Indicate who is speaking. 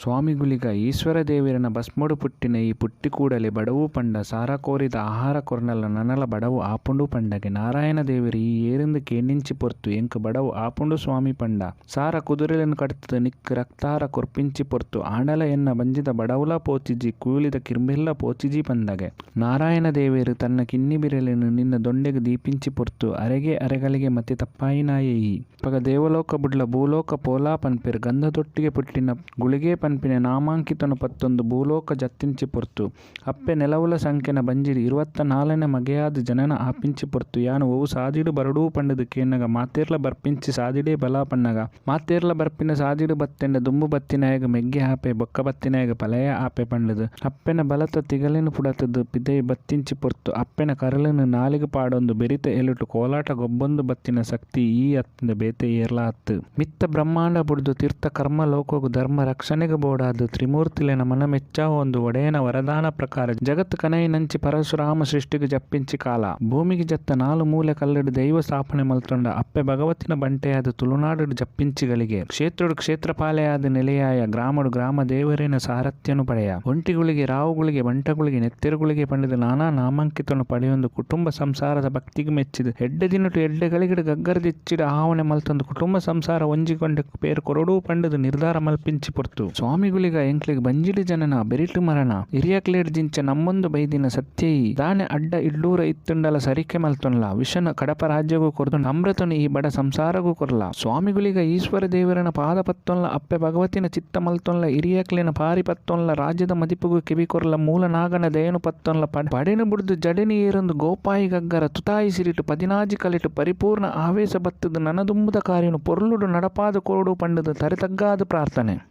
Speaker 1: ಸ್ವಾಮಿಗುಳಿಗ ಈಶ್ವರ ದೇವಿರನ ಭಸ್ಮಡು ಪುಟ್ಟಿನ ಈ ಪುಟ್ಟಿ ಕೂಡಲೇ ಬಡವು ಪಂಡ ಸಾರ ಕೋರಿದ ಆಹಾರ ಕೊರ್ನಲ್ಲ ನನಲ ಬಡವು ಆಪುಂಡು ಪಂಡಗೆ ನಾರಾಯಣ ದೇವಿರು ಈ ಏರಿಂದ ಕೇಣಿಂಚಿ ಪೊರ್ತು ಎಂಕ್ ಬಡವು ಆಪುಂಡು ಸ್ವಾಮಿ ಪಂಡ ಸಾರ ಕುದುರೆలను ಕಡ್ತದ ನಿಕ್ ರಕ್ತಾರ ಕೊರ್ಪಿಂಚಿ ಪೊರ್ತು ಆಂಡಲ ಎನ್ನ ಬಂಜಿದ ಬಡವುಲ ಪೋಚಿಜಿ ಕೂಲಿದ ಕಿರ್ಮಿಲ್ಲ ಪೋಚಿಜಿ ಪಂದಗೆ ನಾರಾಯಣ ದೇವಿರು ತನ್ನ ಕಿನ್ನಿ ಬಿರಲೆನು ನಿನ್ನ ದೊಂಡೆಗೆ ದೀಪಿಂಚಿ ಪೊರ್ತು ಅರೆಗೆ ಅರೆಗಳಿಗೆ ಮತ್ತೆ ತಪ್ಪಾಯಿನಾಯೇ ಈ ಪಗ ದೇವಲೋಕ ಬುಡ್ಲ ಭೂಲೋಕ ಪೋಲಾ ಪನ್ಪಿರ್ ಗಂಧದೊಟ್ಟಿಗೆ ಪುಟ್ಟಿನ ಗುಳಿಗೆ ಪನ್ಪಿನ ನಾಮಾಂಕಿತನು ಪತ್ತೊಂದು ಭೂಲೋಕ ಜತ್ತಿಂಚಿ ಪೊರ್ತು ಅಪ್ಪೆ ನೆಲವುಲ ಸಂಖ್ಯೆನ ಬಂಜಿಡಿ 24ನೇ ಮಗೆಯಾದ ಜನನ ಆಪಿಂಚಿ ಪೊರ್ತು ಯಾನು ಓವು ಸಾದಿಡು ಬರಡೂ ಪಂಡದು ಕೇನಗ ಮಾತೇರ್ಲ ಬರ್ಪಿಂಚಿ ಸಾದಿಡೇ ಬಲಾ ಪನ್ನಗ ಮಾತೇರ್ಲ ಬರ್ಪಿನ ಸಾದಿಡು ಬತ್ತೆಂಡ ದುಂಬು ಬತ್ತಿನಾಯಗ ಮೆಗ್ಗೆ ಆಪೆ ಬೊಕ್ಕ ಬತ್ತಿನಾಯಗ ಪಲಯ ಆಪೆ ಪಂಡದು ಅಪ್ಪೆನ ಬಲತ ತಿಗಲಿನ ಪುಡತದು ಪಿದೈ ಬತ್ತಿಂಚಿ ಪೊರ್ತು ಅಪ್ಪೆನ ಕರಲನ್ನು ನಾಲಿಗೆ ಪಾಡೊಂದು ಬೆರಿತ ಎಲುಟು ಕೋಲಾಟ ಗೊಬ್ಬೊಂದು ಬತ್ತಿನ ಶಕ್ತಿ ಈ ಅತ್ತಿನ ಬೇತೆ ಏರ್ಲ ಹತ್ತು ಮಿತ್ತ ಬ್ರಹ್ಮಾಂಡ ಬುಡ್ದು ತೀರ್ಥ ಕರ್ಮ ಲೋಕಗು ಧರ್ಮ ರಕ್ಷಣೆಗೆ ಬೋಡಾದು ತ್ರಿಮೂರ್ತಿಲೆನ ಮನ ಮೆಚ್ಚಾವ ಒಂದು ಒಡೆಯನ ವರದಾನ ಪ್ರಕಾರ ಜಗತ್ತು ಕನೈ ನಂಚಿ ಪರಶುರಾಮ ಸೃಷ್ಟಿಗೆ ಜಪ್ಪಿಂಚಿ ಕಾಲ ಭೂಮಿಗೆ ಜತ್ತ 4 ಮೂಲೆ ಕಲ್ಲಡು ದೈವ ಸ್ಥಾಪನೆ ಮಲ್ತೊಂಡ ಅಪ್ಪೆ ಭಗವತಿನ ಬಂಟೆಯಾದ ತುಳುನಾಡು ಜಪ್ಪಿಂಚಿಗಳಿಗೆ ಕ್ಷೇತ್ರಡು ಕ್ಷೇತ್ರಪಾಲೆಯಾದ ನೆಲೆಯಾಯ ಗ್ರಾಮಡು ಗ್ರಾಮ ದೇವರಿನ ಸಾರಥ್ಯನು ಪಡೆಯ ಒಂಟಿಗಳಿಗೆ ರಾವುಗಳಿಗೆ ಬಂಟಗಳಿಗೆ ನೆತ್ತೆರುಗಳಿಗೆ ಪಂಡಿದ ನಾನಾ ನಾಮಾಂಕಿತನು ಪಡೆಯೊಂದು ಕುಟುಂಬ ಸಂಸಾರದ ಭಕ್ತಿಗೆ ಮೆಚ್ಚಿದ ಎಡ್ಡೆ ದಿನಟು ಎಡ್ಡೆಗಳಿಗಿಡ ಗಗ್ಗರದಿಚ್ಚಿಡ ಆವಣೆ ಮಲ್ತೊಂದು ಕುಟುಂಬ ಸಂಸಾರ ಒಂಜಿಕೊಂಡ ಪೇರು ಕೊರಡೂ ಪಂಡದು ನಿರ್ಧಾರ ಮಲ್ಪಿಂಚಿ ಪೊರ್ತು ಸ್ವಾಮಿಗುಳಿಗ ಎಂಕ್ಲಿಗೆ ಬಂಜಿಡಿ ಜನನ ಬೆರಿಟು ಮರಣ ಹಿರಿಯಕ್ಲೇಡ್ ಜಿಂಚ ನಮ್ಮೊಂದು ಬೈದಿನ ಸತ್ಯಯಿ ದಾನೆ ಅಡ್ಡ ಇಡ್ಡೂರ ಇತ್ತುಂಡಲ ಸರಿಕೆ ಮಲ್ತೊನ್ಲ ವಿಷನ ಕಡಪ ರಾಜ್ಯಗೂ ಕೊರ್ದು ನಮ್ರತನು ಈ ಬಡ ಸಂಸಾರಗೂ ಕೊರ್ಲ ಸ್ವಾಮಿಗುಳಿಗ ಈಶ್ವರ ದೇವರನ ಪಾದ ಪತ್ತೊನ್ಲ ಅಪ್ಪೆ ಭಗವತಿನ ಚಿತ್ತ ಮಲ್ತೊನ್ಲ ಹಿರಿಯಕ್ಲೇನ ಪಾರಿ ಪತ್ತೊನ್ಲ ರಾಜ್ಯದ ಮದಿಪುಗೂ ಕಿವಿ ಕೊರ್ಲ ಮೂಲ ನಾಗನ ದಯನು ಪತ್ತೊನ್ಲ ಪಡೆನು ಬುಡ್ದು ಜಡೆನಿ ಏರೊಂದು ಗೋಪಾಯಿ ಗಗ್ಗರ ತುತಾಯಿ ಸಿರಿಟು ಪದಿನಾಜಿ ಕಲಿಟು ಪರಿಪೂರ್ಣ ಆವೇಶ ಬತ್ತದು ನನದುಂಬುದ ಕಾರ್ಯನು ಪೊರ್ಲುಡು ನಡಪಾದ ಕೋಡು ಪಂಡದು ತರೆತಗ್ಗಾದ ಪ್ರಾರ್ಥನೆ.